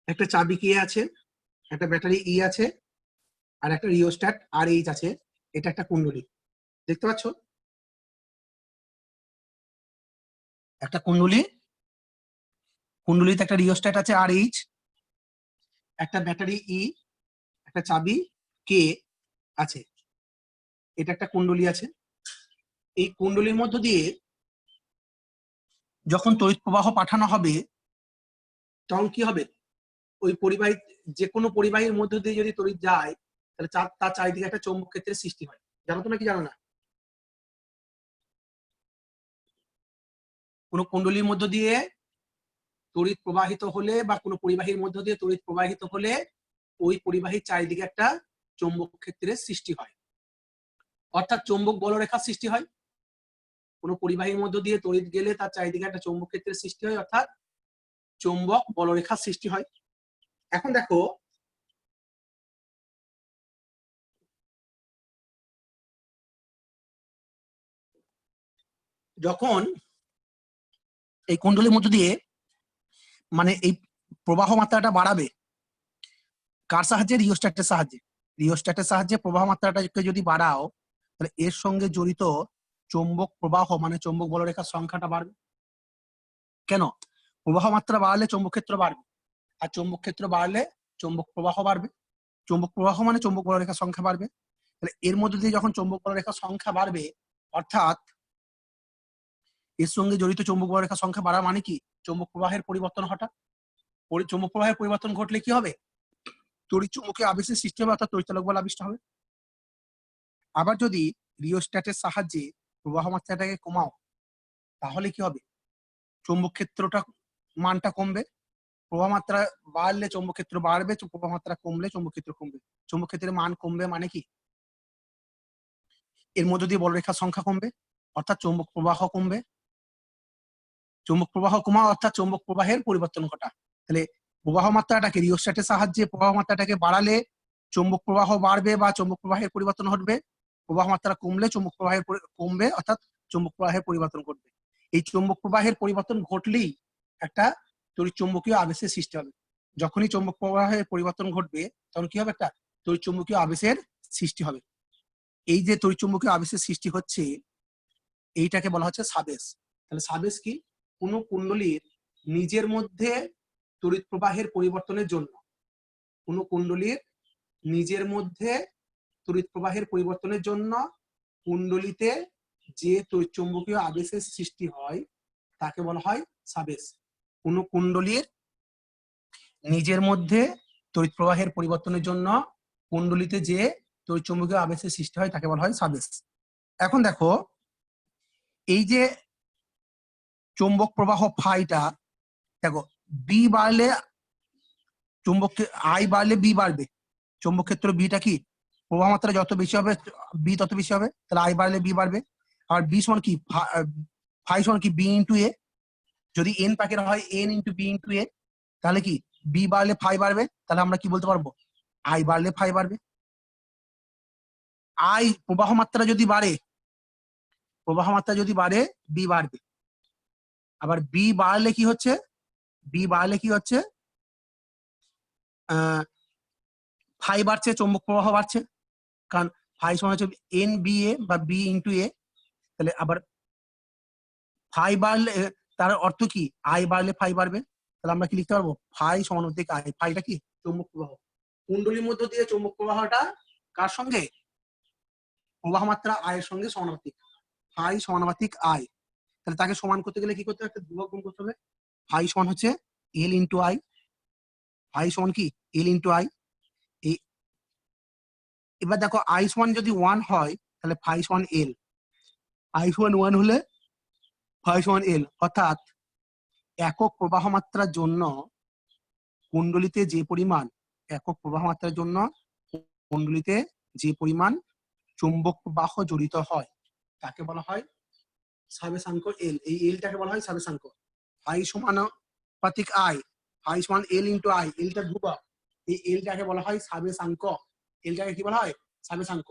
একটা চাবি কে আছে, একটা ব্যাটারি ই আছে, আর একটা রিওস্ট্যাট আর এইচ আছে। এটা একটা কুণ্ডলী, দেখতে পাচ্ছ? একটা কুণ্ডলীতে একটা রিওস্ট্যাট আছে আর এইচ, একটা ব্যাটারি ই, একটা চাবি কে আছে। এটা একটা কুণ্ডলী আছে। এই কুণ্ডলীর মধ্য দিয়ে যখন তড়িৎ প্রবাহ পাঠানো হবে তখন কি হবে, ওই পরিবাহী, যে কোনো পরিবাহীর মধ্য দিয়ে যদি তড়িৎ যায় তাহলে তার চারিদিকে একটা চৌম্বক ক্ষেত্রের সৃষ্টি হয়। জানো তো নাকি জানো না? কোনো কুণ্ডলীর মধ্য দিয়ে তড়িৎ প্রবাহিত হলে বা কোনো পরিবাহীর মধ্য দিয়ে তড়িৎ প্রবাহিত হলে ওই পরিবাহীর চারিদিকে একটা চৌম্বক ক্ষেত্রের সৃষ্টি হয়, অর্থাৎ চৌম্বক বলরেখার সৃষ্টি হয়। কোনো পরিবাহীর মধ্য দিয়ে তড়িৎ গেলে তার চারিদিকে একটা চৌম্বক ক্ষেত্রের সৃষ্টি হয়, অর্থাৎ চৌম্বক বলরেখার সৃষ্টি হয়। এখন দেখো, যখন এই কুণ্ডলীর মধ্য দিয়ে মানে এই প্রবাহ মাত্রাটা বাড়াবে, কার সাহায্যে? রিওস্ট্যাটের সাহায্যে। রিওস্ট্যাটের সাহায্যে প্রবাহ মাত্রাটাকে যদি বাড়াও তাহলে এর সঙ্গে জড়িত চৌম্বক প্রবাহ মানে চৌম্বক বলরেখার সংখ্যাটা বাড়বে। কেন? প্রবাহ মাত্রা বাড়লে চৌম্বক ক্ষেত্র বাড়বে, আর চৌম্বক ক্ষেত্র বাড়লে চৌম্বক প্রবাহ বাড়বে। চৌম্বক প্রবাহ মানে চৌম্বক বলরেখার সংখ্যা বাড়বে। তাহলে এর মধ্যে দিয়ে যখন চৌম্বক বলরেখার সংখ্যা বাড়বে, অর্থাৎ এর সঙ্গে জড়িত চৌম্বক বলরেখার সংখ্যা বাড়া মানে কি? চৌম্বক প্রবাহের পরিবর্তন ঘটা। চৌম্বক প্রবাহের পরিবর্তন ঘটলে কি হবে? তড়িৎ চুম্বকীয় আবেশের সৃষ্টি হবে, অর্থাৎ তড়িৎচালক বল আবিষ্ট হবে। আবার যদি রিওস্ট্যাটের সাহায্যে প্রবাহ মাত্রাটাকে কমাও তাহলে কি হবে? চৌম্বক ক্ষেত্রটা মানটা কমবে। প্রবাহ মাত্রা বাড়লে চৌম্বক ক্ষেত্র বাড়বে, প্রবাহ মাত্রা কমলে চৌম্বক ক্ষেত্র কমবে। চৌম্বক ক্ষেত্রের মান কমবে মানে কি? এর মধ্য দিয়ে বলরেখার সংখ্যা কমবে, অর্থাৎ চৌম্বক প্রবাহ কমবে। চৌম্বক প্রবাহ কমা অর্থাৎ চৌম্বক প্রবাহের পরিবর্তন ঘটা। তাহলে প্রবাহ মাত্রাটাকে রিওস্ট্যাটের সাহায্যে প্রবাহ মাত্রাটাকে বাড়ালে চৌম্বক প্রবাহ বাড়বে বা চৌম্বক প্রবাহের পরিবর্তন ঘটবে। প্রবাহ মাত্রা কমলে চৌম্বক প্রবাহের কমবে, অর্থাৎ চৌম্বক প্রবাহের পরিবর্তন ঘটবে। এই চৌম্বক প্রবাহের পরিবর্তন ঘটলেই একটা তড়িৎ চৌম্বকীয় আবেশের সৃষ্টি হবে। যখনই চৌম্বক প্রবাহের পরিবর্তন ঘটবে তখন কি হবে? একটা তড়িৎ চৌম্বকীয় আবেশের সৃষ্টি হবে। এই যে তড়িৎ চৌম্বকীয় আবেশের সৃষ্টি হচ্ছে এইটাকে বলা হচ্ছে সাবেশ। তাহলে সাবেশ কি? কোন কুণ্ডলীর নিজের মধ্যে তড়িৎ প্রবাহের পরিবর্তনের জন্য, কোন কুণ্ডলীর নিজের মধ্যে তড়িৎ প্রবাহের পরিবর্তনের জন্য কুণ্ডলীতে যে তড়িৎ চৌম্বকীয় আবেশের সৃষ্টি হয় তাকে বলা হয় সাবেশ। কোন কুণ্ডলীর নিজের মধ্যে তড়িৎ প্রবাহের পরিবর্তনের জন্য কুণ্ডলীতে যে তড়িৎ চৌম্বকীয় আবেশের সৃষ্টি হয় তাকে বলা হয় সাবেশ। এখন দেখো, এই যে চৌম্বক প্রবাহ ফাইটা, দেখো বি বাড়লে চৌম্বক, আই বাড়লে বি বাড়বে। চৌম্বক ক্ষেত্র বিটা কি? প্রবাহ মাত্রা যত বেশি হবে বি তত বেশি হবে, তাহলে আই বাড়লে বি বাড়বে। আর বি সমান কি? ফাই সমান কি? বি ইন্টু এ। যদি এন প্যাকেট হয় এন ইন্টু বি ইন্টু এ, তাহলে কি? বি বাড়লে ফাই বাড়বে, তাহলে আমরা কি বলতে পারবো? আই বাড়লে ফাই বাড়বে। আই প্রবাহ মাত্রা যদি বাড়ে, বি বাড়বে। আবার বি বাড়লে কি হচ্ছে? ফাই বাড়ছে, চৌম্বক প্রবাহ বাড়ছে, কারণ ফাই সমান হচ্ছে এন বি এ বা বি ইন্টু এ। তাহলে আবার ফাই বাড়লে তার অর্থ কি? আই বাড়লে ফাই বাড়বে। তাহলে আমরা কি লিখতে পারবো? ফাই সমানুপাতিক আই। ফাইটা কি? চৌম্বক প্রবাহ। কুণ্ডলীর মধ্য দিয়ে চৌম্বক প্রবাহটা কার সঙ্গে? প্রবাহ মাত্রা আয়ের সঙ্গে সমানুপাতিক। ফাই সমানুপাতিক আই। তাহলে তাকে সমান করতে গেলে কি করতে হবে? একটা ধ্রুবক গুণ করতে হবে। ফাই সমান হচ্ছে এল ইন্টু আই। ফাই সমান কি? L into I. এবার দেখো, আই সমান যদি 1 হয় তাহলে ফাই সমান এল। আই সমান 1 হলে ফাই সমান এল, অর্থাৎ একক প্রবাহ মাত্রার জন্য কুণ্ডলীতে যে পরিমাণ, একক প্রবাহ মাত্রার জন্য কুণ্ডলীতে যে পরিমাণ চুম্বক প্রবাহ জড়িত হয় তাকে বলা হয় সাবেশাঙ্ক এল। এই এলটাকে বলা হয় সাবেশাঙ্ক। ফাই সমানুপাতিক আই, ফাই সমান এল ইন্টু আই, এলটা ধ্রুবক, এই এলটাকে বলা হয় সাবেশাঙ্ক। এলটাকে কি বলা হয়? সাবেশাঙ্ক।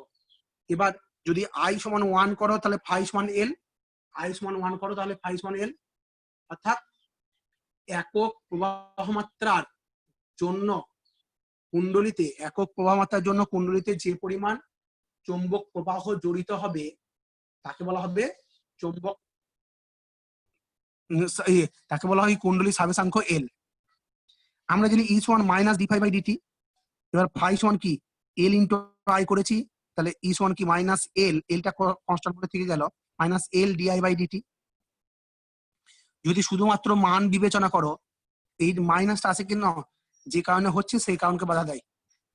এবার যদি আই সমান 1 করো তাহলে ফাই সমান এল, আই সমান 1 করো তাহলে ফাই সমান এল, অর্থাৎ একক প্রবাহ মাত্রার জন্য কুণ্ডলিতে, একক প্রবাহ মাত্রার জন্য কুণ্ডলিতে যে পরিমাণ চৌম্বক প্রবাহ জড়িত হবে তাকে বলা হবে চৌম্বক, তাকে বলা হয় কুণ্ডলী স্বাবেশাঙ্ক এল। আমরা জানি is one minus D phi by DT. এবার ফাই সমান কি এল ইন্টু আই করেছি, তাহলে ইস ওয়ান কি মাইনাস এল, এলটা কনস্ট্যান্ট করে থেকে গেল, minus L DI by DT. যদি শুধুমাত্র মান বিবেচনা করো, এই মাইনাসটা আছে কিনা, যে কারণে হচ্ছে সেই কারণকে বাধা দেয়,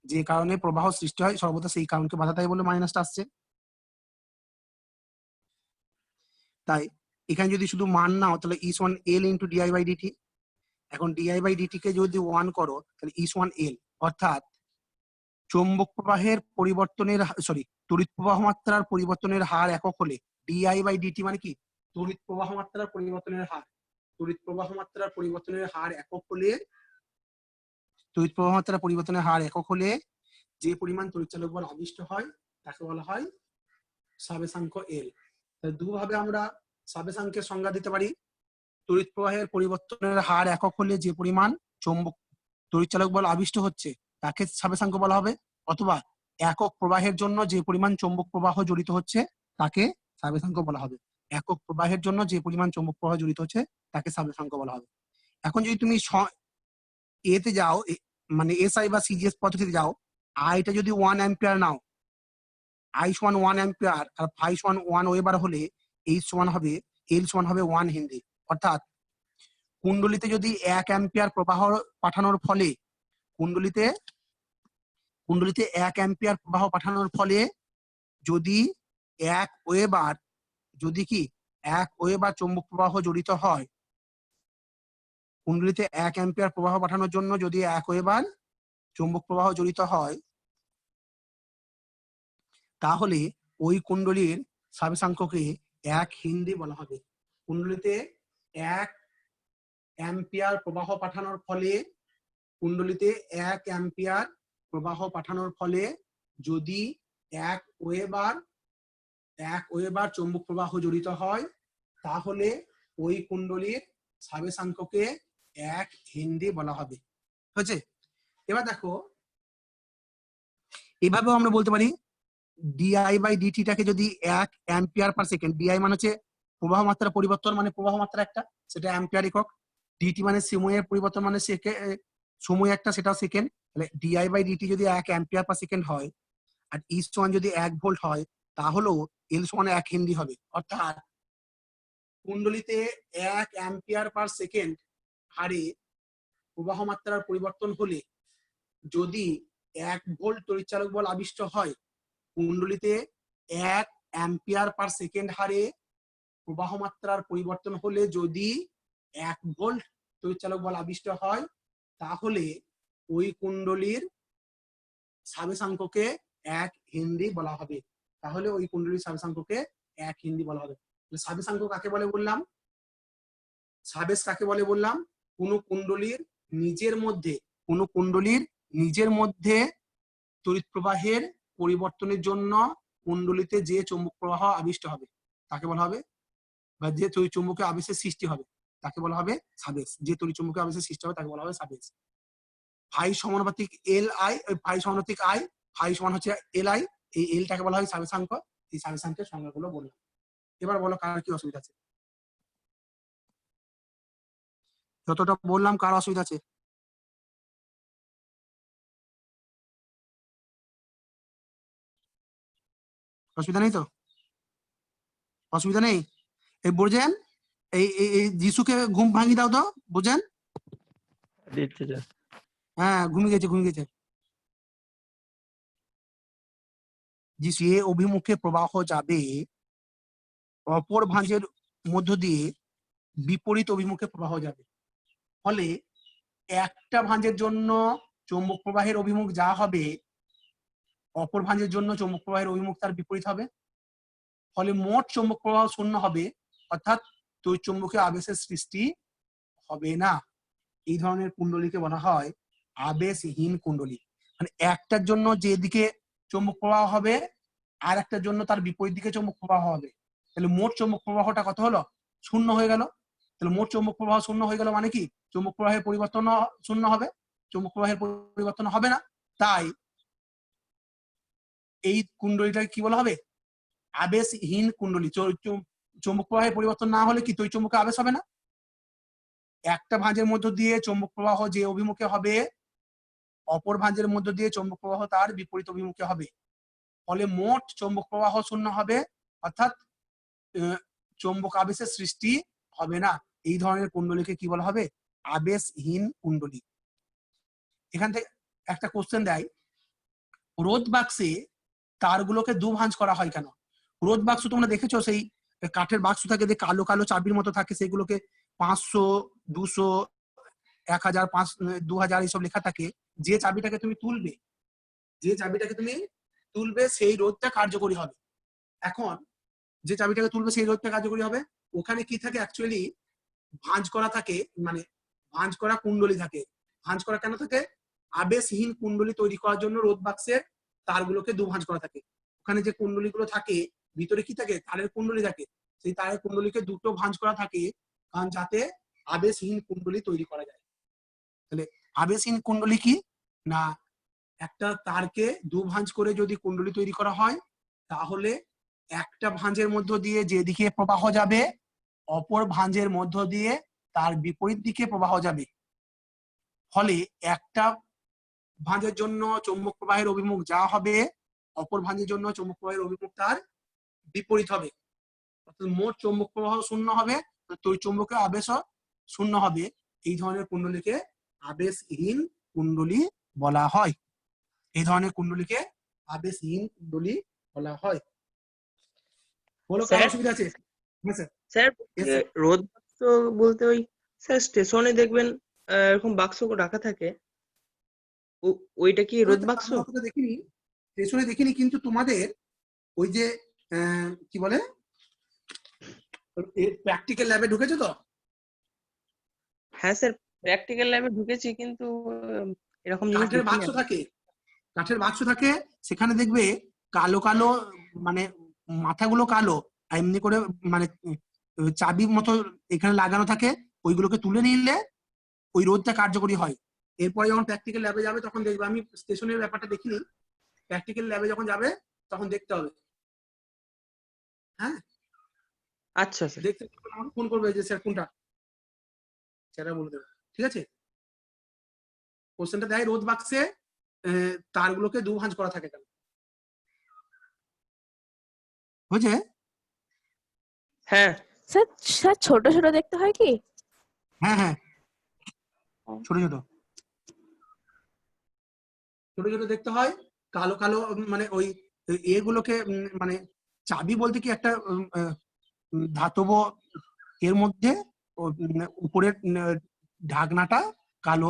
যে কারণে প্রবাহ সৃষ্টি হয় সর্বদা সেই কারণকে বাধা দেয় বলে মাইনাসটা আসছে। তাই এখানে যদি শুধু মান নাও তাহলে is one L into DI by DT. এখন ডিআই বাই ডিটি কে যদি 1 করো তাহলে ইস ওয়ান এল, অর্থাৎ চৌম্বক প্রবাহের পরিবর্তনের, সরি, তড়িৎ প্রবাহ মাত্রার পরিবর্তনের হার একক হলে ডিআই বাই ডিটি মানে কি তড়িৎ প্রবাহ মাত্রার পরিবর্তনের হার। তড়িৎ প্রবাহ মাত্রার পরিবর্তনের হার একক হলে, তড়িৎ প্রবাহ মাত্রার পরিবর্তনের হার একক হলে যে পরিমাণ তড়িৎচালক বল আবিষ্ট হয় তাকে বলা হয় স্বাবেশাঙ্ক এল। দুভাবে আমরা স্বাবেশাঙ্কের সংজ্ঞা দিতে পারি। তড়িৎ প্রবাহের পরিবর্তনের হার একক হলে যে পরিমাণ চৌম্বক তড়িৎচালক বল আবিষ্ট হচ্ছে তাকে স্বাবেশাঙ্ক বলা হবে, অথবা একক প্রবাহের জন্য যে পরিমাণ চৌম্বক প্রবাহ জড়িত হচ্ছে তাকে স্বাবেশাঙ্ক বলা হবে। একক প্রবাহের জন্য যে পরিমাণ চৌম্বক প্রবাহ জড়িত হচ্ছে তাকে স্বাবেশাঙ্ক বলা হবে। এখন যদি তুমি এতে যাও, মানে এসআই বা সিজিএস পদ্ধতিতে যাও, আইটা যদি 1 অ্যাম্পিয়ার নাও, আই সমান 1 অ্যাম্পিয়ার আর ফাই সমান 1 ওয়েবার হলে এইচ সমান হবে, এল সমান হবে 1 হেনরি। অর্থাৎ কুণ্ডলিতে যদি 1 অ্যাম্পিয়ার প্রবাহ পাঠানোর ফলে, কুণ্ডলিতে 1 অ্যাম্পিয়ার প্রবাহ পাঠানোর ফলে যদি 1 ওয়েবার, যদি কি 1 ওয়েবার চৌম্বক প্রবাহ জড়িত হয়, কুণ্ডলিতে 1 অ্যাম্পিয়ার প্রবাহ পাঠানোর জন্য যদি 1 ওয়েবার চৌম্বক প্রবাহ জড়িত হয়, তাহলে ওই কুণ্ডলীর স্বাবেশাঙ্ককে 1 হেনরি বলা হবে। কুণ্ডলিতে 1 অ্যাম্পিয়ার প্রবাহ পাঠানোর ফলে, কুণ্ডলিতে 1 অ্যাম্পিয়ার প্রবাহ পাঠানোর ফলে যদি 1 ওয়েবার চৌম্বক প্রবাহ জড়িত হয়, তাহলে ওই কুণ্ডলীর স্বাবেশাঙ্ককে 1 হেনরি বলা হবে। হয়েছে? এবার দেখো, এভাবেও আমরা বলতে পারি ডিআই বাই ডিটিটাকে যদি 1 অ্যাম্পিয়ার পার সেকেন্ড, ডিআই মানে হচ্ছে প্রবাহ মাত্রা পরিবর্তন, মানে প্রবাহ মাত্রা একটা, সেটা অ্যাম্পিয়ার একক। ডিটি মানে সময়ের পরিবর্তন, মানে সময় একটা, সেটা সেকেন্ড। তাহলে ডিআই বাই ডিটি যদি 1 অ্যাম্পিয়ার পার সেকেন্ড হয় আর ই সমান যদি 1 ভোল্ট হয়, তাহলেও এল সমান 1 হেনরি হবে। অর্থাৎ কুণ্ডলিতে 1 অ্যাম্পিয়ার পার সেকেন্ড হারে প্রবাহ মাত্রার পরিবর্তন হলে যদি 1 ভোল্ট তড়িৎচালক বল আবিষ্ট হয়, কুণ্ডলিতে 1 অ্যাম্পিয়ার পার সেকেন্ড হারে প্রবাহ মাত্রার পরিবর্তন হলে যদি 1 ভোল্ট তড়িৎচালক বল আবিষ্ট হয়, তাহলে ওই কুণ্ডলীর স্বাবেশাঙ্ককে 1 হেনরি বলা হবে। তাহলে ওই কুণ্ডলীর স্বাবেশাঙ্ককে 1 হেনরি বলা হবে। স্বাবেশাঙ্ক কাকে বলে বললাম? স্বাবেশ কাকে বলে বললাম? কোন কুণ্ডলীর নিজের মধ্যে তড়িৎ প্রবাহের পরিবর্তনের জন্য কুণ্ডলিতে যে চৌম্বক প্রবাহ আবিষ্ট হবে তাকে বলা হবে, বা যে তড়িৎ চৌম্বকীয় আবেশের সৃষ্টি হবে তাকে বলা হবে স্বাবেশ। যে তড়িৎ চৌম্বকীয় আবেশের সৃষ্টি হবে তাকে বলা হবে স্বাবেশ। ফাই সমানুপাতিক এল আই, ফাই সমানুপাতিক আই, ফাই সমান হচ্ছে এল আই, এই এলটাকে বলা হয় স্বাবেশাঙ্ক। এই স্বাবেশাঙ্কের সংজ্ঞাগুলো বললাম। এবার বলো কার কি অসুবিধা আছে? যতটা বললাম কার অসুবিধা আছে? অসুবিধা নেই তো? অসুবিধা নেই? এই বোঝেন, এই যিশুকে ঘুম ভাঙি দাও তো, বোঝেন? হ্যাঁ, ঘুমিয়ে গেছে। যিশু এ অভিমুখে প্রবাহ যাবে, অপর ভাঁজের মধ্য দিয়ে বিপরীত অভিমুখে প্রবাহ যাবে। ফলে একটা ভাঁজের জন্য চৌম্বক প্রবাহের অভিমুখ যা হবে, অপর ভাঁজের জন্য চৌম্বক প্রবাহের অভিমুখ তার বিপরীত হবে। ফলে মোট চৌম্বক প্রবাহ শূন্য হবে, অর্থাৎ তড়িৎ চৌম্বকীয় আবেশের সৃষ্টি হবে না। এই ধরনের কুণ্ডলীকে বলা হয় আবেশহীন কুণ্ডলী। মানে একটার জন্য যেদিকে চৌম্বক প্রবাহ হবে আর একটার জন্য তার বিপরীত দিকে চৌম্বক প্রবাহ হবে, তাহলে মোট চৌম্বক প্রবাহটা কত হলো? শূন্য হয়ে গেল। তাহলে মোট চৌম্বক প্রবাহ শূন্য হয়ে গেল মানে কি চৌম্বক প্রবাহের পরিবর্তন শূন্য হবে। চৌম্বক প্রবাহের পরিবর্তন হবে না, তাই এই কুণ্ডলীটাকে কি বলা হবে? আবেশহীন কুণ্ডলী। চৌম্বক প্রবাহের পরিবর্তন না হলে কি তড়িৎচুম্বকে আবেশ হবে না? একটা ভাঁজের মধ্য দিয়ে চৌম্বক প্রবাহ যে অভিমুখে হবে, অপর ভাঁজের মধ্য দিয়ে চৌম্বক প্রবাহ তার বিপরীত অভিমুখে হবে, ফলে মোট চৌম্বক প্রবাহ শূন্য হবে, অর্থাৎ চৌম্বক আবেশের সৃষ্টি হবে না। এই ধরনের কুণ্ডলীকে কি বলা হবে? আবেশহীন কুণ্ডলী। এখান থেকে একটা কোশ্চেন দেয়, রোধ বাক্সে তারগুলোকে দু ভাঁজ করা হয় কেন? রোধ বাক্স তোমরা দেখেছো, সেই কাঠের বাক্স থাকে যে কালো কালো চাবির মতো থাকে, সেগুলোকে 500, 200, 1000, 2000 এইসব লেখা থাকে। যে চাবিটাকে তুমি তুলবে সেই রোধটা কার্যকরী হবে। এখন যে চাবিটাকে তুলবে সেই রোধটা কার্যকরী হবে, ওখানে কি থাকে? অ্যাকচুয়ালি ভাঁজ করা থাকে, মানে ভাঁজ করা কুণ্ডলী থাকে। ভাঁজ করা কেন থাকে? আবেশহীন কুণ্ডলী তৈরি করার জন্য রোধ বাক্সের তারগুলোকে দু ভাঁজ করা থাকে। ওখানে যে কুণ্ডলীগুলো থাকে ভিতরে কি থাকে? তারের কুণ্ডলী থাকে। সেই তারের কুণ্ডলীকে দুটো ভাঁজ করা থাকে, কারণ যাতে আবেশহীন কুণ্ডলী তৈরি করা যায়। তাহলে আবেশহীন কুণ্ডলী কি না, একটা তারকে দু ভাঁজ করে যদি কুণ্ডলী তৈরি করা হয়, তাহলে একটা ভাঁজের মধ্য দিয়ে যেদিকে প্রবাহ যাবে, অপর ভাঁজের মধ্য দিয়ে তার বিপরীত দিকে প্রবাহ যাবে। ফলে একটা ভাঁজের জন্য চৌম্বক প্রবাহের অভিমুখ যা হবে, অপর ভাঁজের জন্য চৌম্বক প্রবাহের অভিমুখ তার বিপরীত হবে। অর্থাৎ মোট চৌম্বক প্রবাহ শূন্য হবে, তড়িৎচুম্বকীয় আবেশও শূন্য হবে। এই ধরনের কুণ্ডলীকে আবেশহীন কুণ্ডলী বলা হয়। এই ধরনের কুণ্ডলীকে আবেশহীন কুণ্ডলী বলা হয়। বলো, কার অসুবিধা আছে? হ্যাঁ স্যার। স্যার রোধ বাক্স বলতে ওই স্যার স্টেশনে দেখবেন এরকম বাক্স রাখা থাকে, ওইটা কি রোধ বাক্স? দেখিনি, স্টেশনে দেখিনি, কিন্তু তোমাদের ওই যে কি বলে, প্র্যাকটিক্যাল ল্যাবে ঢুকেছো তো? হ্যাঁ স্যার, প্র্যাকটিক্যাল ল্যাবে ঢুকেছি, কিন্তু এরকম জিনিস কাঠের বাক্স থাকে, কাঠের বাক্স থাকে, সেখানে দেখবে কালো কালো, মানে মাথাগুলো কালো, এমনি করে মানে চাবি মতো এখানে লাগানো থাকে। ওইগুলোকে তুলে নিলে ওই রোধটা কার্যকরী হয়। এরপরে যখন প্র্যাকটিক্যাল ল্যাবে যাবে তখন দেখবে। আমি স্টেশনের ব্যাপারটা দেখিনি, প্র্যাকটিক্যাল ল্যাবে যখন যাবে তখন দেখতে হবে। হ্যাঁ, আচ্ছা স্যার। দেখতে আমাকে ফোন করবে যে স্যার কোনটা, সেটা বলে দেবে। ঠিক আছে? কোশ্চেনটা দেয় রোধ বাক্সে তারগুলোকে দু ভাঁজ করা থাকে কেন? বুঝে? হ্যাঁ স্যার, স্যার ছোট ছোট দেখতে হয় কি? হ্যাঁ হ্যাঁ, ছোট ছোট ছোট ছোট দেখতে হয়, কালো কালো, মানে ওই এগুলোকে মানে চাবি বলতে কি একটা ধাতব, এর মধ্যে উপরের ঢাকনাটা কালো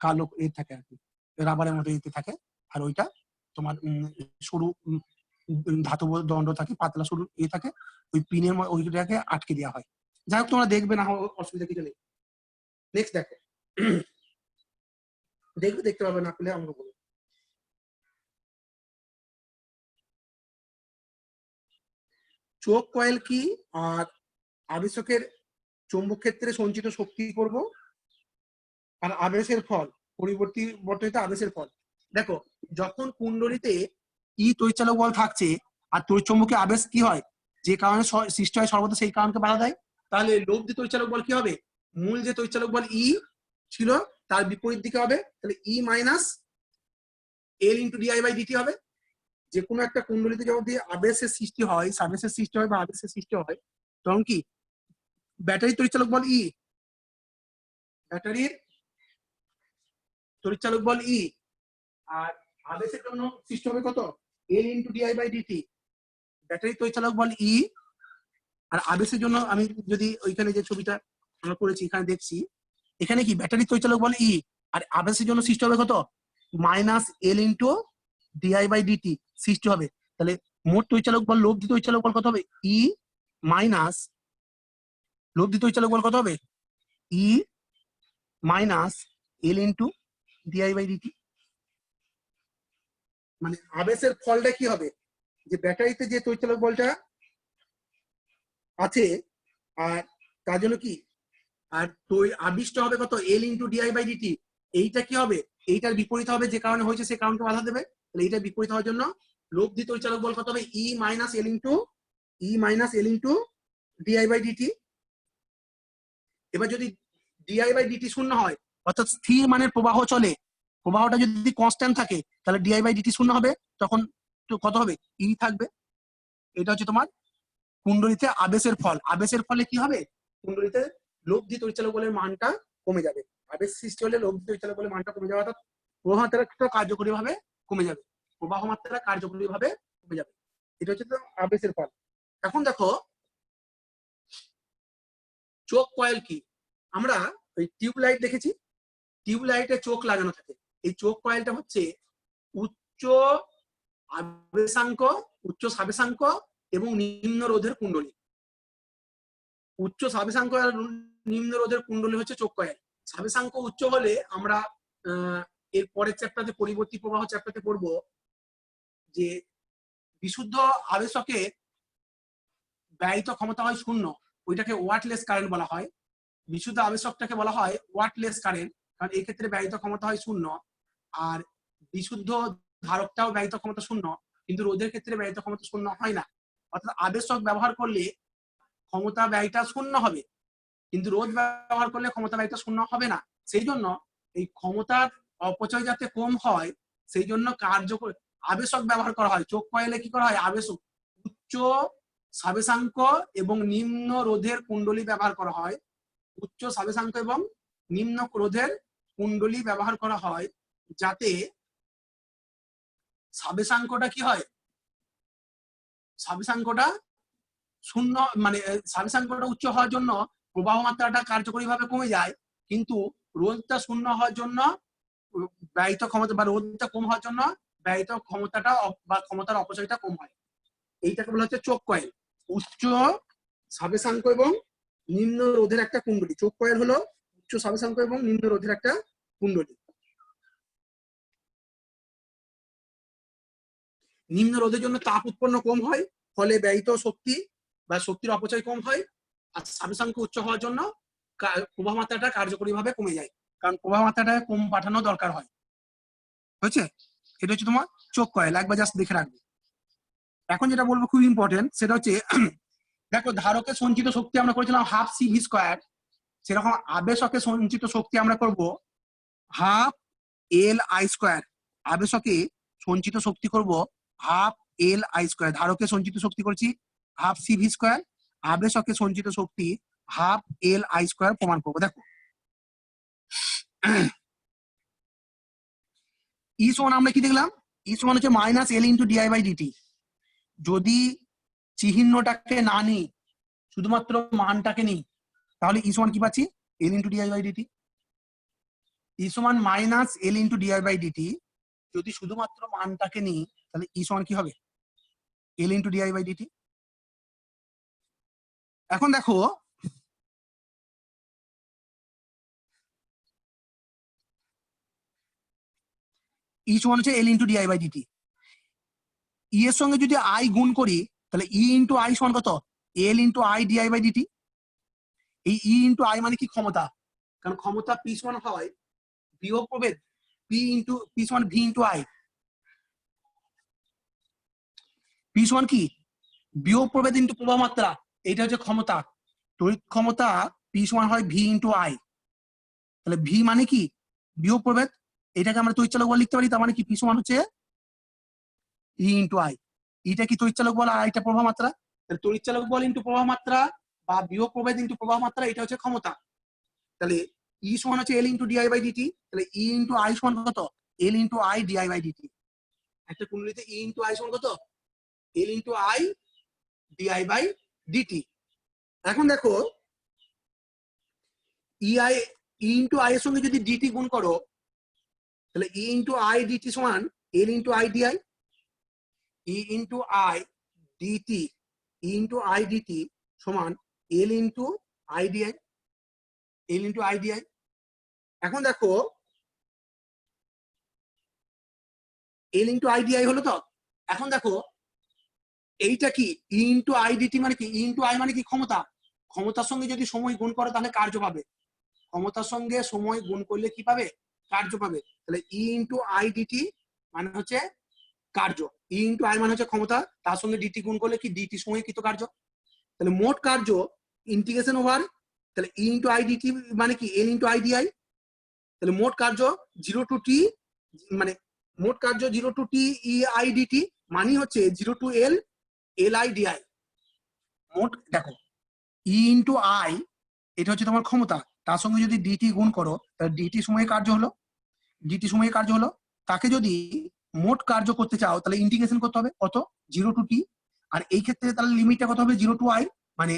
কালো থাকে আর কি, রাবারের মতো ইতে থাকে। আর ওইটা তোমার সরু ধাতব দণ্ড থাকে, পাতলা সরু থাকে, ওই পিনের ওইটাকে আটকে দেওয়া হয়। যাই হোক, তোমরা দেখবে না, অসুবিধা কিছু নেই। নেক্সট দেখো, দেখতে পাবে, না পেলে আমাকে বলো। চোখ কয়েল কি আর আবেশকের চৌম্বক ক্ষেত্রে সঞ্চিত শক্তি করব, আর আবেশের ফল বর্তিত আবেশের ফল। দেখো, যখন কুণ্ডলীতে তড়িৎচালক বল থাকছে আর তড়িৎচুম্বকীয় আবেশ কি হয়, যে কারণে সৃষ্টি হয় সর্বদা সেই কারণকে বাধা দেয়, তাহলে লব্ধি তড়িৎচালক বল কি হবে? মূল যে তড়িৎচালক বল ই ছিল তার বিপরীত দিকে হবে, তাহলে E minus L into DI by DT হবে। যে কোনো একটা কুণ্ডলীতে যখন আবেশের সৃষ্টি হয়, সাবেশের সৃষ্টি হয় বা আবেশের সৃষ্টি হয়, তখন কি ব্যাটারি তড়িৎচালক বল ই, ব্যাটারির তড়িৎচালক বল ই, আর আবেশের জন্য সৃষ্টি হবে কত? L into DI by DT. Battery তড়িৎচালক বল ই, আর আবেশের জন্য আমি যদি ওইখানে যে ছবিটা আমরা করেছি এখানে দেখছি, এখানে কি ব্যাটারি তড়িৎচালক বল ই, আর আবেশের জন্য সৃষ্টি হবে কত? Minus L into DI by DT সৃষ্টি হবে। তাহলে মোট তড়িৎচালক বল, লব্ধি তড়িৎচালক বল কত হবে? ই মাইনাস লব্ধি তড়িৎচালক বল কত হবে? E minus L into DI by DT. মানে আবেশের ফলটা কি হবে? যে ব্যাটারিতে যে তড়িৎচালক বলটা আছে, আর তার জন্য কি, আর আবিষ্ট হবে কত? L into DI by DT. এইটা কি হবে, এইটার বিপরীত হবে, যে কারণে হয়েছে সে কারণকে বাধা দেবে। তাহলে এইটার বিপরীত হওয়ার জন্য লব্ধি তড়িৎচালক বল কত হবে, E minus L into DI by DT. এবার যদি ডিআই বাই ডিটি শূন্য হয়, অর্থাৎ স্থির মানের প্রবাহ চলে, প্রবাহটা যদি কনস্ট্যান্ট থাকে, তাহলে ডিআই বাই ডিটি শূন্য হবে, তখন তো কত হবে, ই থাকবে। এটা হচ্ছে তোমার কুণ্ডলীতে আবেশের ফল। আবেশের ফলে কি হবে, কুণ্ডলীতে লব্ধি তড়িৎচালক বলের মানটা কমে যাবে। আবেশ সৃষ্টি হলে লব্ধি তড়িৎচালক বলের মানটা কমে যাবে, অর্থাৎ প্রবাহ মাত্রা কার্যকরী ভাবে কমে যাবে, প্রবাহ মাত্রা কার্যকরী ভাবে কমে যাবে। এটা হচ্ছে তো আবেশের ফল। এখন দেখো চোখ কয়েল কি, আমরা ওই টিউবলাইট দেখেছি, টিউবলাইটে চোখ লাগানো থাকে। এই চোখ কয়েলটা হচ্ছে উচ্চ আবেশাঙ্ক, উচ্চ সাবেশাঙ্ক এবং নিম্ন রোধের কুণ্ডলী। উচ্চ সাবেশাঙ্ক আর নিম্ন রোধের কুণ্ডলী হচ্ছে চোখ কয়েল। সাবেশাঙ্ক উচ্চ হলে আমরা এর পরের চ্যাপ্টারে, পরিবর্তী প্রবাহ চ্যাপ্টারে পড়বো যে বিশুদ্ধ আবেশকে ব্যয়িত ক্ষমতা হয় শূন্য, ওইটাকে ওয়াটলেস কারেন্ট বলা হয়। বিশুদ্ধ আবেশকটাকে বলা হয় ওয়াটলেস কারেন্ট, কারণ এই ক্ষেত্রে ব্যয়িত ক্ষমতা হয় শূন্য। আর বিশুদ্ধ ধারকটাও ব্যয়িত ক্ষমতা শূন্য, কিন্তু রোধের ক্ষেত্রে ব্যয়িত ক্ষমতা শূন্য হয় না। অর্থাৎ আবেশক ব্যবহার করলে ক্ষমতা ব্যয়টা শূন্য হবে, কিন্তু রোধ ব্যবহার করলে ক্ষমতা ব্যয়টা শূন্য হবে না। সেই জন্য এই ক্ষমতার অপচয় যাতে কম হয়, সেই জন্য কার্যকর আবেশক ব্যবহার করা হয়। চোখ কয়েলে কি করা হয়, আবেশক উচ্চ সাবেশাঙ্ক এবং নিম্ন রোধের কুণ্ডলী ব্যবহার করা হয়। উচ্চ সাবেশাঙ্ক এবং নিম্ন রোধের কুণ্ডলী ব্যবহার করা হয়, যাতে সাবেশাঙ্কটা কি হয়, সাবেশাঙ্কটা শূন্য, মানে সাবেশাঙ্কটা উচ্চ হওয়ার জন্য প্রবাহ মাত্রাটা কার্যকরীভাবে কমে যায়, কিন্তু রোধটা শূন্য হওয়ার জন্য ব্যয়িত ক্ষমতা বা রোধটা কম হওয়ার জন্য ব্যয়িত ক্ষমতাটা বা ক্ষমতার অপচয়টা কম হয়। এইটাকে বলা হচ্ছে চোখ কয়েল, উচ্চ সাবেশাঙ্ক এবং নিম্ন রোধের একটা কুণ্ডলী। চোখ কয়েল হলো উচ্চ সাবেশাঙ্ক এবং নিম্ন রোধের একটা কুণ্ডলী। নিম্ন রোধের জন্য তাপ উৎপন্ন কম হয়, ফলে ব্যয়িত শক্তি বা শক্তির অপচয় কম হয়। আর সাবেশাঙ্ক উচ্চ হওয়ার জন্য প্রবাহ মাত্রাটা কার্যকরীভাবে কমে যায়, কারণ প্রবাহ মাত্রাটা কম পাঠানো দরকার হয়। হয়েছে, এটা হচ্ছে তোমার চোখ কয়েল, একবার জাস্ট দেখে রাখবে। এখন যেটা বলবো খুব ইম্পর্টেন্ট, সেটা হচ্ছে দেখো ধারকে সঞ্চিত শক্তি আমরা করেছিলাম হাফ সি ভি স্কোয়ার, সেরকম আবেশকে সঞ্চিত শক্তি আমরা করব হাফ এল আই স্কোয়ার। আবেশকে সঞ্চিত শক্তি করব হাফ এল আই স্কোয়ার। ধারকে সঞ্চিত শক্তি করছি হাফ সি ভি স্কোয়ার, আবেশকে সঞ্চিত শক্তি হাফ এল আই স্কোয়ার প্রমাণ করবো। দেখো ই সমান আমরা কি দেখলাম, ই সমান হচ্ছে minus L into DI by DT. যদি চিহ্নটাকে না নিই, শুধুমাত্র মানটাকে নিই, তাহলে ই সমান কি পাচ্ছি, L into DI by DT. E সমান minus L into DI by DT. যদি শুধুমাত্র মানটাকে নিই, তাহলে ই সমান কি হবে, L into DI by DT. এখন দেখো ই সমান হচ্ছে L into DI by DT. E এর সঙ্গে যদি আই গুণ করি, তাহলে ই ইন্টু আই সমান কত, L into I DI by DT. এই ই ইন্টু আই মানে কি, ক্ষমতা, কারণ ক্ষমতা পি সমান হয় বিয়োগ প্রভেদ পি সমান ভি ইন্টু আই। পি সমান কি, বিয়োগ প্রভেদ ইন্টু প্রবাহ মাত্রা, এটা হচ্ছে ক্ষমতা। তড়িৎ ক্ষমতা পি সমান হয় ভি ইন্টু আই। তাহলে ভি মানে কি, বিয়োগ প্রভেদ, এটাকে আমরা তড়িৎচালক বল লিখতে পারি। তার মানে কি, পি সমান হচ্ছে ই ইন্টু আই। এটা কি তড়িৎচালক বল আর এটা প্রবাহ মাত্রা। তাহলে তড়িৎচালক বল ইন্টু প্রবাহ মাত্রা বা বিয়োগ প্রভেদ ইন্টু প্রবাহ মাত্রা, এটা হচ্ছে ক্ষমতা। তাহলে ই সমান হচ্ছে L into DI by DT. তাহলে ই ইন্টু আই সমান কত, L into I DI by DT. একটা কুণ্ডলীতে ই ইন্টু আই সমান কত, L into I DI by DT. এখন দেখো ই ইন্টু আই এর সঙ্গে যদি ডিটি গুণ করো, তাহলে ই ইন্টু আই ডিটি সমান L into I DI. E into I DT, E into I DT সমান L into I DI, L into I DI. এখন দেখো এল ইন্টু আই ডিআই হলো তো। এখন দেখো এইটা কি, ই ইন্টু আই ডিটি মানে কি, ই ইন্টু আই মানে কি, ক্ষমতা। ক্ষমতার সঙ্গে যদি সময় গুণ করো তাহলে কার্য পাবে। ক্ষমতার সঙ্গে সময় গুণ করলে কি পাবে, কার্য পাবে। তাহলে ই ইন্টু আই ডিটি মানে হচ্ছে কার্য, ই ইন্টু আই মানে হচ্ছে ক্ষমতা, তার সঙ্গে ডিটি গুণ করলে কি ডিটি সময় কৃত কার্য। তাহলে মোট কার্য ইন্টিগ্রেশন ওভার, তাহলে ই ইন্টু আই ডিটি মানে কি এল ইন্টু আই ডিআই। তাহলে মোট কার্য 0 টু টি, মানে মোট কার্য 0 to T E I DT মানে হচ্ছে 0 to L L I DI. মোট দেখো ই ইন্টু আই এটা হচ্ছে তোমার ক্ষমতা, তার সঙ্গে যদি ডিটি গুণ করো তাহলে ডিটি সময়ে কার্য হলো, ডিটি সময়ে কার্য হলো। তাকে যদি মোট কার্য করতে চাও তাহলে ইন্টিগ্রেশন করতে হবে কত 0 টু টি, আর এই ক্ষেত্রে তাহলে লিমিটটা কত হবে 0 টু আই, মানে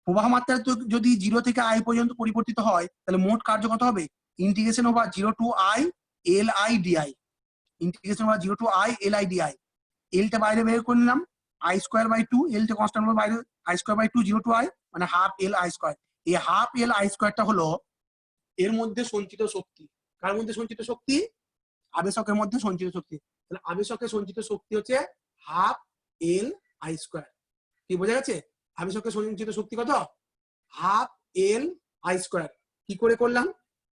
প্রবাহ মাত্রা যদি 0 থেকে আই পর্যন্ত পরিবর্তিত হয় তাহলে মোট কার্য কত হবে integration over 0 to I L I DI, integration over 0 to I L I DI. এলটা বাইরে বের করে নিলাম, আই স্কোয়ার বাই 2, এলটা কনস্ট্যান্ট বাইরে, I square by 2 0 to I মানে হাফ এল আই স্কোয়ার। এই হাফ এল আই স্কোয়ারটা হলো এর মধ্যে সঞ্চিত শক্তি। কার মধ্যে সঞ্চিত শক্তি? আবেশকের মধ্যে সঞ্চিত শক্তি। তাহলে আবেশকের সঞ্চিত শক্তি হচ্ছে হাফ এল আই স্কোয়ার। কি বোঝা গেছে? আবেশকের সঞ্চিত শক্তি কত? Half L I square. কি করে করলাম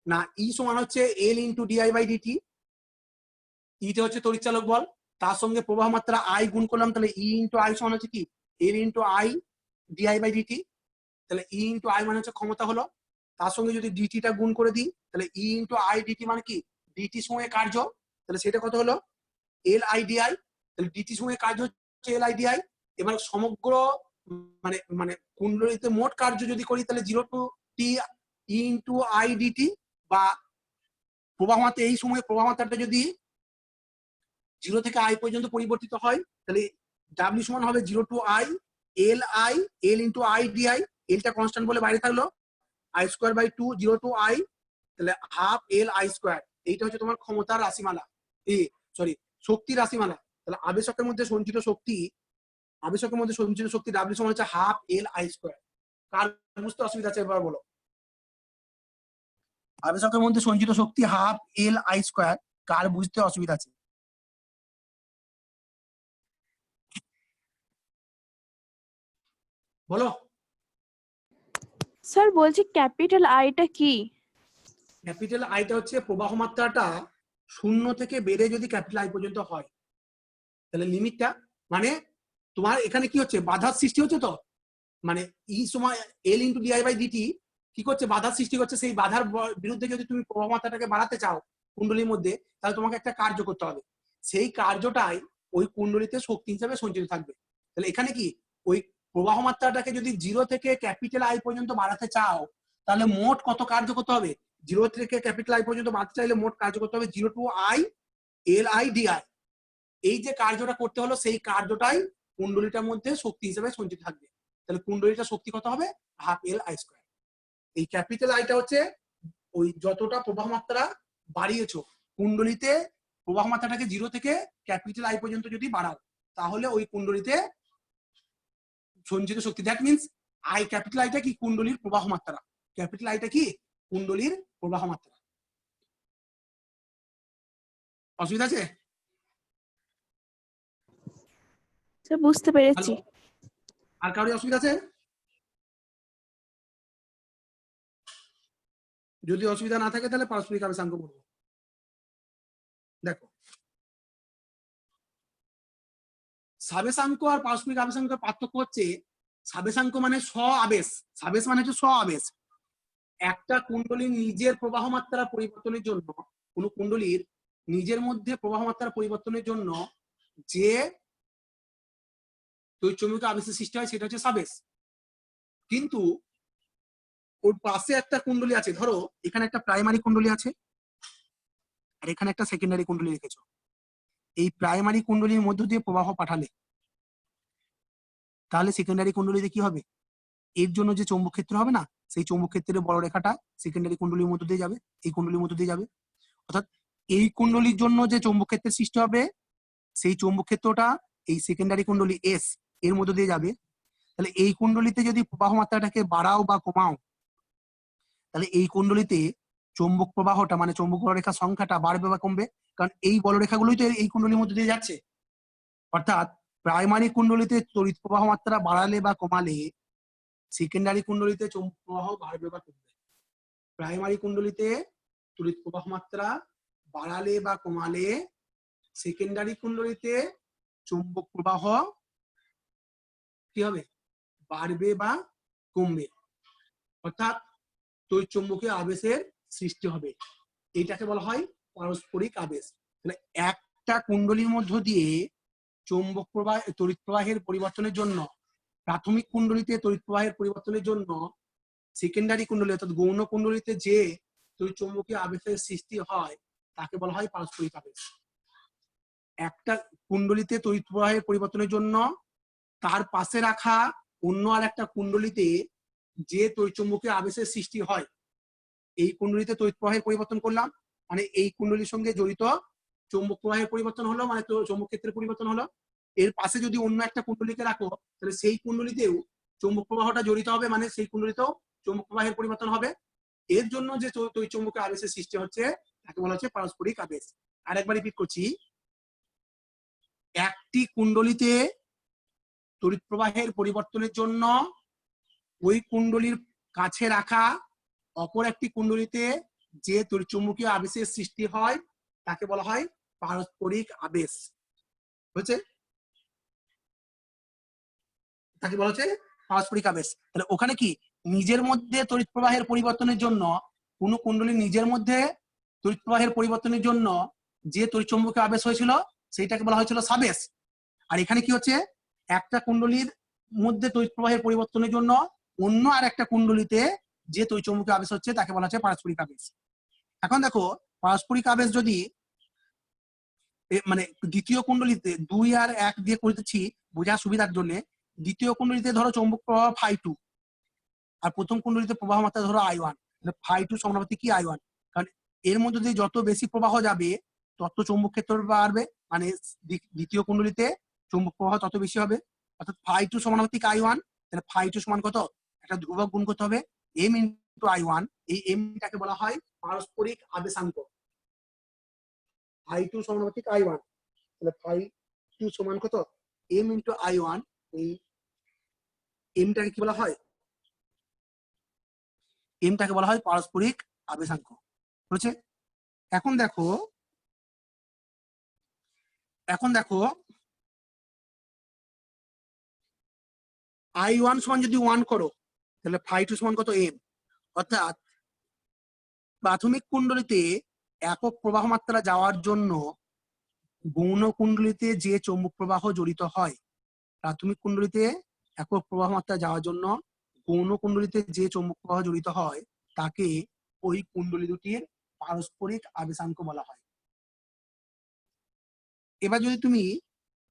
না, ই সমান হচ্ছে L into DI by DT, ইটা হচ্ছে তড়িৎচালক বল, তার সঙ্গে প্রবাহ মাত্রা আই গুণ করলাম, তাহলে ই ইন্টু আই সমান হচ্ছে কি L into I DI by DT. তাহলে ই ইন্টু আই মানে হচ্ছে ক্ষমতা হলো, তার সঙ্গে যদি ডিটিটা গুণ করে দিই তাহলে ই ইন্টু আই ডিটি মানে কি ডিটি সময়ে কার্য, তাহলে সেটা কত হলো এল আই ডিআই। তাহলে ডিটি সময়ে কার্য হচ্ছে এল আই ডিআই। এবার সমগ্র মানে মানে কুণ্ডলীতে মোট কার্য যদি করি তাহলে 0 to T E into I DT, বা প্রবাহ মাত্রা এই সময়ে প্রবাহ মাত্রাটা যদি 0 থেকে আই পর্যন্ত পরিবর্তিত হয় তাহলে ডাব্লিউ সমান হবে 0 to I L I L into I DI, এলটা কনস্ট্যান্ট বলে বাইরে থাকলো, I square by 2 0 to I, তাহলে হাফ এল আই স্কোয়ার। এইটা হচ্ছে তোমার ক্ষমতার রাশিমালা, শক্তির রাশিমালা। তাহলে আবেশকের মধ্যে সঞ্চিত শক্তি, আবেশকের মধ্যে সঞ্চিত শক্তি ডাব্লিউ সমান হচ্ছে হাফ এল আই স্কোয়ার। কার বুঝতে অসুবিধা আছে এবার বলো? আবেশকের মধ্যে সঞ্চিত শক্তি হাফ এল আই স্কোয়ার, কার বুঝতে অসুবিধা আছে? বলো। স্যার বলছি ক্যাপিটাল আইটা কি? ক্যাপিটাল আইটা হচ্ছে প্রবাহ মাত্রাটা 0 থেকে বেড়ে যদি ক্যাপিটাল আই পর্যন্ত হয় তাহলে লিমিটটা, মানে তোমার এখানে কি হচ্ছে বাধার সৃষ্টি হচ্ছে, তো মানে ই সময় এল ইন্টু ডিআই বাই ডিটি কি করছে বাধার সৃষ্টি করছে, সেই বাধার বিরুদ্ধে যদি তুমি প্রবাহ মাত্রাটাকে বাড়াতে চাও কুণ্ডলীর মধ্যে তাহলে তোমাকে একটা কার্য করতে হবে, সেই কার্যটাই ওই কুণ্ডলীতে শক্তি হিসাবে সঞ্চিত থাকবে। তাহলে এখানে কি ওই প্রবাহ মাত্রাটাকে যদি 0 থেকে ক্যাপিটাল আই পর্যন্ত বাড়াতে চাও তাহলে মোট কত কার্য করতে হবে, 0 থেকে ক্যাপিটাল আই পর্যন্ত বাড়াতে চাইলে মোট কার্য করতে হবে 0 to I L I DI. এই যে কার্যটা করতে হলো সেই কার্যটাই কুণ্ডলীটার মধ্যে শক্তি হিসেবে সঞ্চিত থাকবে। তাহলে কুণ্ডলীটার শক্তি কত হবে হাফ এল আই স্কোয়ার। এই ক্যাপিটাল আইটা হচ্ছে ওই যতটা প্রবাহ মাত্রা বাড়িয়েছো কুণ্ডলীতে, প্রবাহ মাত্রাটাকে 0 থেকে ক্যাপিটাল আই পর্যন্ত যদি বাড়াও তাহলে ওই কুণ্ডলীতে সঞ্চিত শক্তি, দ্যাট মিনস আই ক্যাপিটাল আইটা কি কুণ্ডলীর প্রবাহ মাত্রা, ক্যাপিটাল আইটা কি কুণ্ডলীর প্রবাহ মাত্রা। অসুবিধা আছে? স্যার বুঝতে পেরেছি। আর কারোর অসুবিধা আছে? যদি অসুবিধা না থাকে তাহলে পারস্পরিক আবেশাঙ্ক বলবো। দেখো সাবেশাঙ্ক আর পারস্পরিক আবেশাঙ্কের পার্থক্য হচ্ছে সাবেশাঙ্ক মানে স্ব আবেশ, সাবেশ মানে হচ্ছে স্ব আবেশ। একটা কুণ্ডলীর নিজের প্রবাহ মাত্রা পরিবর্তনের জন্য, কোন কুণ্ডলীর নিজের মধ্যে প্রবাহ মাত্রা পরিবর্তনের জন্য যে তড়িৎচুম্বকীয় আবেশের সৃষ্টি হয় সেটা হচ্ছে সাবেশ। কিন্তু ওর পাশে একটা কুণ্ডলী আছে, ধরো এখানে একটা প্রাইমারি কুণ্ডলী আছে আর এখানে একটা সেকেন্ডারি কুণ্ডলী রেখেছো, এই প্রাইমারি কুণ্ডলীর মধ্য দিয়ে প্রবাহ পাঠালে তাহলে সেকেন্ডারি কুণ্ডলীতে কি হবে, এর জন্য যে চৌম্বক ক্ষেত্র হবে না সেই চৌম্বক ক্ষেত্রের বড় রেখাটা সেকেন্ডারি কুণ্ডলীর মধ্য দিয়ে যাবে, এই কুণ্ডলীর মধ্য দিয়ে যাবে। অর্থাৎ এই কুণ্ডলীর জন্য যে চৌম্বক ক্ষেত্রের সৃষ্টি হবে সেই চৌম্বক ক্ষেত্রটা এই সেকেন্ডারি কুণ্ডলী এস এর মধ্য দিয়ে যাবে। তাহলে এই কুণ্ডলীতে যদি প্রবাহ মাত্রাটাকে বাড়াও বা কমাও তাহলে এই কুণ্ডলীতে চৌম্বক প্রবাহটা মানে চৌম্বক বলরেখার সংখ্যাটা বাড়বে বা কমবে, কারণ এই বলরেখাগুলোই তো এই কুণ্ডলীর মধ্যে দিয়ে যাচ্ছে। অর্থাৎ প্রাইমারি কুণ্ডলীতে তড়িৎ প্রবাহ মাত্রা বাড়ালে বা কমালে সেকেন্ডারি কুণ্ডলীতে চৌম্বক প্রবাহ বাড়বে বা কমবে। প্রাইমারি কুণ্ডলীতে তড়িৎ প্রবাহ মাত্রা বাড়ালে বা কমালে সেকেন্ডারি কুণ্ডলীতে চুম্বক প্রবাহ কি হবে, বাড়বে বা কমবে, অর্থাৎ তড়িৎচুম্বকীয় আবেশের সৃষ্টি হবে। এটাকে বলা হয় পারস্পরিক আবেশ। তাহলে একটা কুণ্ডলীর মধ্য দিয়ে চৌম্বক প্রবাহ তড়িৎ প্রবাহের পরিবর্তনের জন্য, প্রাথমিক কুণ্ডলীতে তড়িৎ প্রবাহের পরিবর্তনের জন্য সেকেন্ডারি কুণ্ডলী অর্থাৎ গৌণ কুণ্ডলীতে যে তড়িৎ চৌম্বকীয় আবেশের সৃষ্টি হয় তাকে বলা হয় পারস্পরিক আবেশ। একটা কুণ্ডলীতে তড়িৎ প্রবাহের পরিবর্তনের জন্য তার পাশে রাখা অন্য আর একটা কুণ্ডলীতে যে তড়িৎচুম্বকীয় আবেশের সৃষ্টি হয়, এই কুণ্ডলীতে তড়িৎ প্রবাহের পরিবর্তন করলাম মানে এই কুণ্ডলীর সঙ্গে জড়িত চৌম্বক প্রবাহের পরিবর্তন হলো, মানে চৌম্বক ক্ষেত্রের পরিবর্তন হলো। এর পাশে যদি অন্য একটা কুণ্ডলীকে রাখো তাহলে সেই কুণ্ডলীতেও চৌম্বক প্রবাহটা জড়িত হবে, মানে সেই কুণ্ডলীতেও চৌম্বক প্রবাহের পরিবর্তন হবে। এর জন্য যে তড়িৎচুম্বকীয় আবেশের সৃষ্টি হচ্ছে তাকে বলা হচ্ছে পারস্পরিক আবেশ। আরেকবার রিপিট করছি, একটি কুণ্ডলীতে তড়িৎ প্রবাহের পরিবর্তনের জন্য ওই কুণ্ডলীর কাছে রাখা অপর একটি কুণ্ডলীতে যে তড়িৎচুম্বকীয় আবেশের সৃষ্টি হয় তাকে বলা হয় পারস্পরিক আবেশ। হচ্ছে তাকে বলা হচ্ছে পারস্পরিক আবেশ। তাহলে ওখানে কি নিজের মধ্যে তড়িৎ প্রবাহের পরিবর্তনের জন্য কোন কুণ্ডলীর নিজের মধ্যে তড়িৎ প্রবাহের পরিবর্তনের জন্য যে তড়িৎচুম্বকীয় আবেশ হয়েছিল সেইটাকে বলা হয়েছিল সাবেশ। আর এখানে কি হচ্ছে, একটা কুণ্ডলীর মধ্যে তড়িৎ প্রবাহের পরিবর্তনের জন্য অন্য আর একটা কুণ্ডলীতে যে তড়িৎচুম্বকীয় আবেশ হচ্ছে তাকে বলা হচ্ছে পারস্পরিক আবেশ। এখন দেখো পারস্পরিক আবেশ যদি মানে দ্বিতীয় কুণ্ডলীতে 2 আর 1 দিয়ে করতেছি বোঝার সুবিধার জন্য, দ্বিতীয় কুণ্ডলীতে ধরো চৌম্বক প্রবাহ φ2 আর প্রথম কুণ্ডলীতে প্রবাহ মাত্রা ধরো I1, φ2 সমানুপাতিক কি I1, কারণ এর মধ্যে দিয়ে যত বেশি প্রবাহ যাবে তত চৌম্বক ক্ষেত্র বাড়বে, মানে দ্বিতীয় কুণ্ডলীতে চৌম্বক প্রবাহ তত বেশি হবে, অর্থাৎ φ2 সমানুপাতিক I1। তাহলে φ2 সমান কত, একটা ধ্রুবক গুণ করতে হবে m × I1। এই mটাকে বলা হয় পারস্পরিক আবেশাঙ্ক। φ2 সমানুপাতিক I1, তাহলে φ2 সমান কত, m × I1। এই mটাকে কি বলা হয়, mটাকে বলা হয় পারস্পরিক আবেশাঙ্ক। বুঝছে? এখন দেখো I1 সমান যদি 1 করো তাহলে φ2 সমান কত, m। অর্থাৎ প্রাথমিক কুণ্ডলীতে একক প্রবাহ মাত্রা যাওয়ার জন্য গৌণ কুণ্ডলীতে যে চৌম্বক প্রবাহ জড়িত হয়, প্রাথমিক কুণ্ডলীতে একক প্রবাহ মাত্রা যাওয়ার জন্য গৌণ কুণ্ডলীতে যে চৌম্বক প্রবাহ জড়িত হয় তাকে ওই কুণ্ডলী দুটির পারস্পরিক আবেশাঙ্ক বলা হয়। এবার যদি তুমি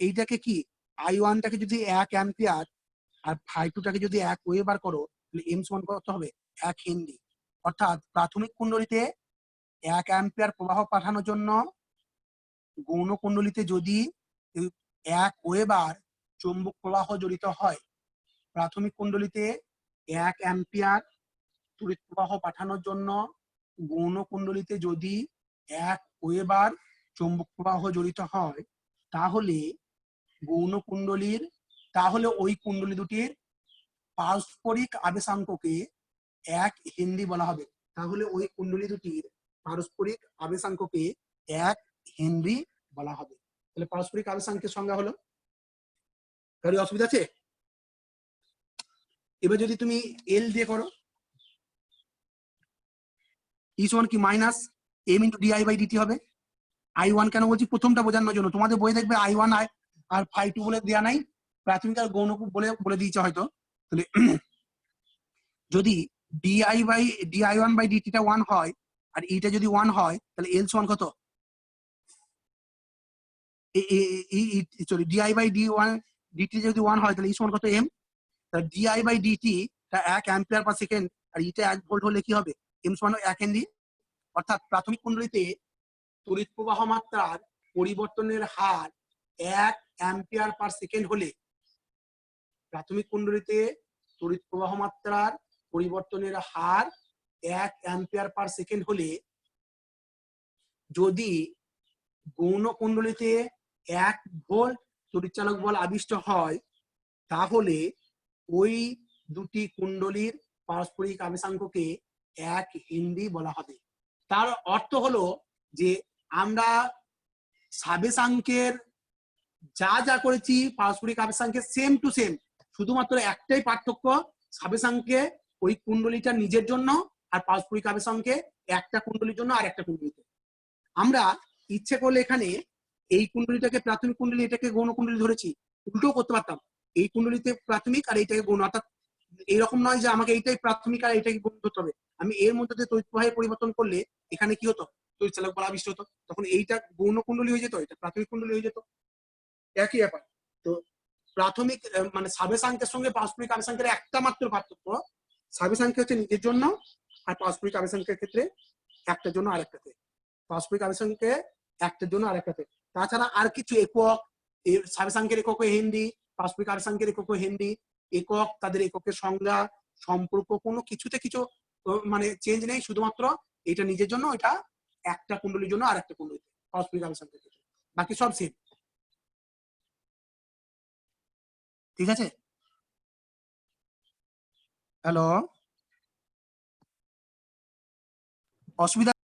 এইটাকে কি I1টাকে যদি 1 অ্যাম্পিয়ার আর φ2টাকে যদি 1 ওয়েবার করো তাহলে m সমান কত হবে, 1 হেনরি। অর্থাৎ প্রাথমিক কুণ্ডলীতে 1 অ্যাম্পিয়ার প্রবাহ পাঠানোর জন্য গৌণ কুণ্ডলীতে যদি 1 ওয়েবার চৌম্বক প্রবাহ জড়িত হয়, প্রাথমিক কুণ্ডলীতে 1 অ্যাম্পিয়ার তড়িৎ প্রবাহ পাঠানোর জন্য গৌণ কুণ্ডলীতে যদি 1 ওয়েবার চৌম্বক প্রবাহ জড়িত হয় তাহলে ওই কুণ্ডলী দুটির পারস্পরিক আবেশাঙ্ককে 1 হেনরি বলা হবে। তাহলে ওই কুণ্ডলী দুটির পারস্পরিক আবেশাঙ্ককে 1 হেনরি বলা হবে। তাহলে পারস্পরিক আবেশাঙ্কের সংজ্ঞা হলো, কারো অসুবিধা আছে? এবার যদি তুমি এল দিয়ে করো, ই সমান কি মাইনাস m × di/dt হবে। I1 কেন বলছি, প্রথমটা বোঝানোর জন্য। তোমাদের বই দেখবে I1 আর φ2 বলে দেওয়া নাই, প্রাথমিক আর গৌণ বলে দিয়েছে হয়তো। তাহলে যদি di1/dt টা 1 হয় আর এটা যদি 1 হয় তাহলে l সমান কত, di/dt যদি 1 হয় তাহলে e সমান কত, m। তাহলে di/dt টা 1 অ্যাম্পিয়ার পার সেকেন্ড আর এটা 1 ভোল্ট হলে কি হবে, m সমান 1 হেনরি। অর্থাৎ প্রাথমিক কুণ্ডলীতে তড়িৎ প্রবাহ মাত্রার পরিবর্তনের হার 1 অ্যাম্পিয়ার পার সেকেন্ড হলে, প্রাথমিক কুণ্ডলীতে তড়িৎ প্রবাহ মাত্রার পরিবর্তনের হার 1 অ্যাম্পিয়ার পার সেকেন্ড হলে যদি গৌণ কুণ্ডলীতে 1 ভোল্ট তড়িৎচালক বল আবিষ্ট হয় তাহলে ওই দুটি কুণ্ডলীর পারস্পরিক আবেশাঙ্ককে 1 হেনরি বলা হবে। তার অর্থ হলো যে আমরা সাবেশাঙ্কের যা যা করেছি পারস্পরিক আবেশাঙ্কের সেম টু সেম, শুধুমাত্র একটাই পার্থক্য, সাবেশাঙ্কে ওই কুণ্ডলীটা নিজের জন্য আর পারস্পরিক আবেশাঙ্কে একটা কুণ্ডলীর জন্য আর একটা কুণ্ডলীতে। আমরা ইচ্ছে করলে এখানে এই কুণ্ডলীটাকে প্রাথমিক কুণ্ডলী, এটাকে গৌণ কুণ্ডলী ধরেছি, উল্টোও করতে পারতাম, এই কুণ্ডলীতে প্রাথমিক আর এইটাকে গৌণ, অর্থাৎ এইরকম নয় যে আমাকে এইটাই প্রাথমিক আর এইটাকে গৌণ ধরতে হবে। আমি এর মধ্যে দিয়ে তড়িৎ প্রবাহের পরিবর্তন করলে এখানে কি হতো, তড়িৎ চালক বল আবিষ্ট হতো, তখন এইটা গৌণ কুণ্ডলী হয়ে যেত, এটা প্রাথমিক কুণ্ডলী হয়ে যেত, একই ব্যাপার। তো প্রাথমিক মানে সাবেশাঙ্কের সঙ্গে পারস্পরিক আবেশাঙ্কের একটা মাত্র পার্থক্য, সাবেশাঙ্ক হচ্ছে নিজের জন্য আর পারস্পরিক আবেশাঙ্কের ক্ষেত্রে একটার জন্য আরেকটাতে, পারস্পরিক আবেশাঙ্কে একটার জন্য আরেকটাতে। তাছাড়া আর কিছু একক, সাবেশাঙ্কের একক হেনরি, পারস্পরিক আবেশাঙ্কের একক হেনরি, একক, তাদের এককের সংজ্ঞা, সম্পর্ক, কোনো কিছুতে কিছু মানে চেঞ্জ নেই, শুধুমাত্র এটা নিজের জন্য, এটা একটা কুণ্ডলীর জন্য আর একটা কুণ্ডলীতে পারস্পরিক আবেশাঙ্কের ক্ষেত্রে, বাকি সব সেম। ঠিক আছে? হ্যালো, অসুবিধা